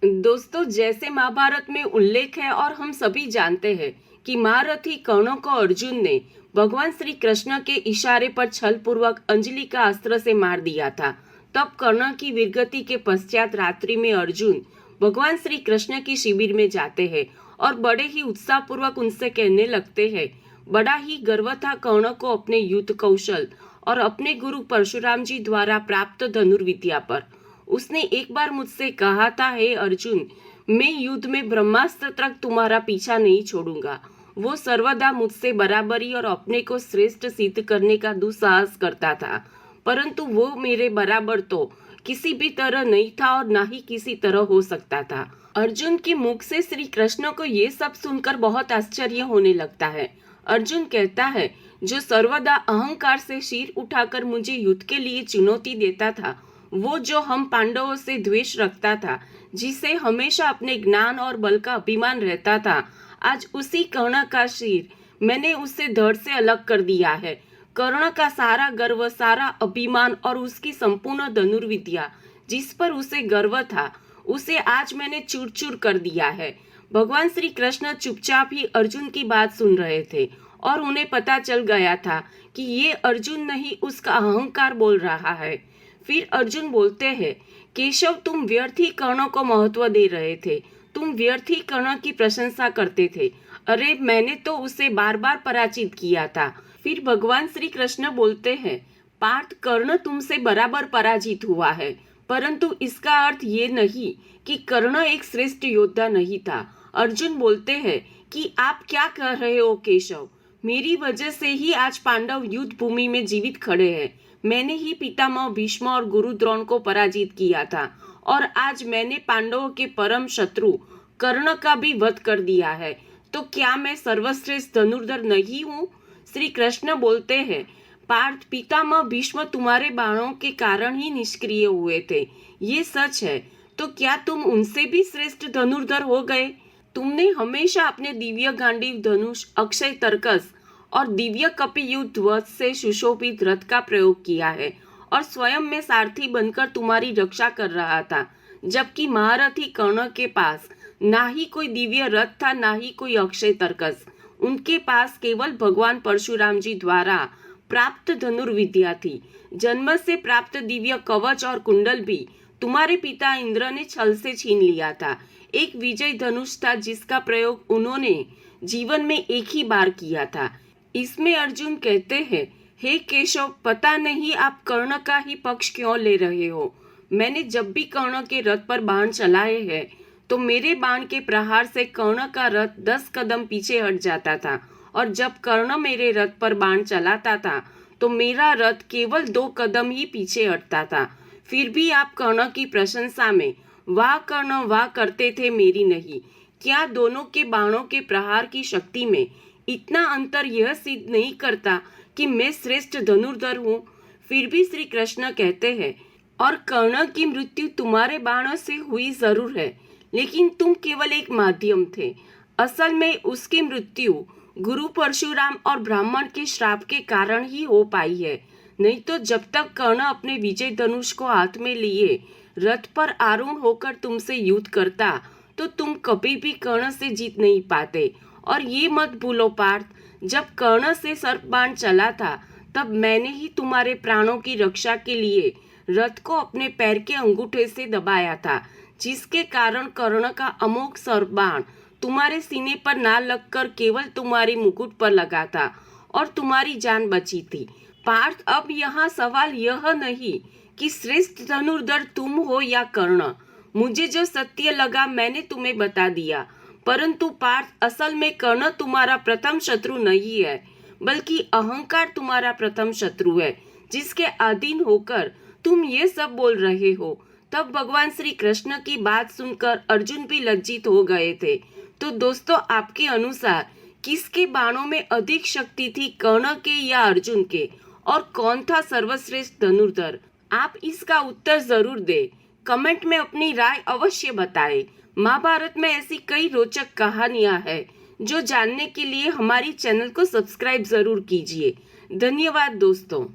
दोस्तों, जैसे महाभारत में उल्लेख है और हम सभी जानते हैं कि महारथी कर्णों को अर्जुन ने भगवान श्री कृष्ण के इशारे पर छल पूर्वक अंजलि का अस्त्र से मार दिया था। तब कर्ण की वीरगति के पश्चात रात्रि में अर्जुन भगवान श्री कृष्ण की शिविर में जाते हैं और बड़े ही उत्साह पूर्वक उनसे कहने लगते हैं। बड़ा ही गर्व था कर्ण को अपने युद्ध कौशल और अपने गुरु परशुराम जी द्वारा प्राप्त धनुर्विद्या पर। उसने एक बार मुझसे कहा था, हे अर्जुन, मैं युद्ध में ब्रह्मास्त्र तक तुम्हारा पीछा नहीं छोड़ूंगा। वो सर्वदा मुझसे बराबरी और अपने को श्रेष्ठ सिद्ध करने का दुस्साहस करता था, परंतु वो मेरे बराबर तो किसी भी तरह नहीं था और ना ही किसी तरह हो सकता था। अर्जुन के मुख से श्री कृष्ण को ये सब सुनकर बहुत आश्चर्य होने लगता है। अर्जुन कहता है, जो सर्वदा अहंकार से सिर उठाकर मुझे युद्ध के लिए चुनौती देता था, वो जो हम पांडवों से द्वेष रखता था, जिसे हमेशा अपने ज्ञान और बल का अभिमान रहता था, आज उसी कर्ण का सिर मैंने उससे धड़ से अलग कर दिया है। कर्ण का सारा गर्व, सारा अभिमान और उसकी संपूर्ण धनुर्विद्या जिस पर उसे गर्व था, उसे आज मैंने चूर चूर कर दिया है। भगवान श्री कृष्ण चुपचाप ही अर्जुन की बात सुन रहे थे और उन्हें पता चल गया था कि ये अर्जुन नहीं, उसका अहंकार बोल रहा है। फिर अर्जुन बोलते हैं, केशव, तुम व्यर्थ ही कर्णों को महत्व दे रहे थे, तुम व्यर्थ ही कर्ण की प्रशंसा करते थे। अरे, मैंने तो उसे बार बार पराजित किया था। फिर भगवान श्री कृष्ण बोलते हैं, पार्थ, कर्ण तुमसे बराबर पराजित हुआ है, परंतु इसका अर्थ ये नहीं कि कर्ण एक श्रेष्ठ योद्धा नहीं था। अर्जुन बोलते हैं कि आप क्या कह रहे हो केशव? मेरी वजह से ही आज पांडव युद्ध भूमि में जीवित खड़े हैं। मैंने ही पितामह भीष्म और गुरु द्रोण को पराजित किया था और आज मैंने पांडवों के परम शत्रु कर्ण का भी वध कर दिया है। तो क्या मैं सर्वश्रेष्ठ धनुर्धर नहीं हूँ? श्री कृष्ण बोलते हैं, पार्थ, पितामह भीष्म तुम्हारे बाणों के कारण ही निष्क्रिय हुए थे, ये सच है। तो क्या तुम उनसे भी श्रेष्ठ धनुर्धर हो गए? तुमने हमेशा अपने दिव्य गांडीव धनुष, अक्षय तर्कस और दिव्य कपियुद्ध ध्वज से सुशोभित रथ का प्रयोग किया है और स्वयं में सारथी बनकर तुम्हारी रक्षा कर रहा था, जबकि महारथी कर्ण के पास ना ही कोई दिव्य रथ था, ना ही कोई अक्षय तर्कस। उनके पास केवल भगवान परशुराम जी द्वारा प्राप्त धनुर्विद्या थी। जन्म से प्राप्त दिव्य कवच और कुंडल भी तुम्हारे पिता इंद्र ने छल से छीन लिया था। एक विजय धनुष था जिसका प्रयोग उन्होंने जीवन में एक ही बार किया था। इसमें अर्जुन कहते हैं, हे केशव, पता नहीं आप कर्ण का ही पक्ष क्यों ले रहे हो। मैंने जब भी कर्ण के रथ पर बाण चलाए हैं तो मेरे बाण के प्रहार से कर्ण का रथ 10 कदम पीछे हट जाता था, और जब कर्ण मेरे रथ पर बाण चलाता था तो मेरा रथ केवल 2 कदम ही पीछे हटता था। फिर भी आप कर्ण की प्रशंसा में वाह कर्ण वाह करते थे, मेरी नहीं। क्या दोनों के बाणों के प्रहार की शक्ति में इतना अंतर यह सिद्ध नहीं करता कि मैं श्रेष्ठ धनुर्धर हूँ? फिर भी श्री कृष्ण कहते हैं, और कर्ण की मृत्यु तुम्हारे बाणों से हुई जरूर है, लेकिन तुम केवल एक माध्यम थे। असल में उसकी मृत्यु गुरु परशुराम और ब्राह्मण के श्राप के कारण ही हो पाई है। नहीं तो जब तक कर्ण अपने विजय धनुष को हाथ में लिए रथ पर आरूढ़ होकर तुमसे युद्ध करता, तो तुम कभी भी कर्ण से जीत नहीं पाते। और ये मत भूलो पार्थ, जब कर्ण से सर्प बाण चला था तब मैंने ही तुम्हारे प्राणों की रक्षा के लिए रथ को अपने पैर के अंगूठे से दबाया था, जिसके कारण कर्ण का अमोघ सर्प बाण तुम्हारे सीने पर ना लगकर केवल तुम्हारी मुकुट पर लगा था और तुम्हारी जान बची थी। पार्थ, अब यहाँ सवाल यह नहीं कि श्रेष्ठ धनुर्धर तुम हो या कर्ण। मुझे जो सत्य लगा मैंने तुम्हें बता दिया, परंतु पार्थ, असल में कर्ण तुम्हारा प्रथम शत्रु नहीं है, बल्कि अहंकार तुम्हारा प्रथम शत्रु है, जिसके अधीन होकर तुम ये सब बोल रहे हो। तब भगवान श्री कृष्ण की बात सुनकर अर्जुन भी लज्जित हो गए थे। तो दोस्तों, आपके अनुसार किसके बाणों में अधिक शक्ति थी, कर्ण के या अर्जुन के? और कौन था सर्वश्रेष्ठ धनुर्धर? आप इसका उत्तर जरूर दें। कमेंट में अपनी राय अवश्य बताएं। महाभारत में ऐसी कई रोचक कहानियां हैं जो जानने के लिए हमारी चैनल को सब्सक्राइब जरूर कीजिए। धन्यवाद दोस्तों।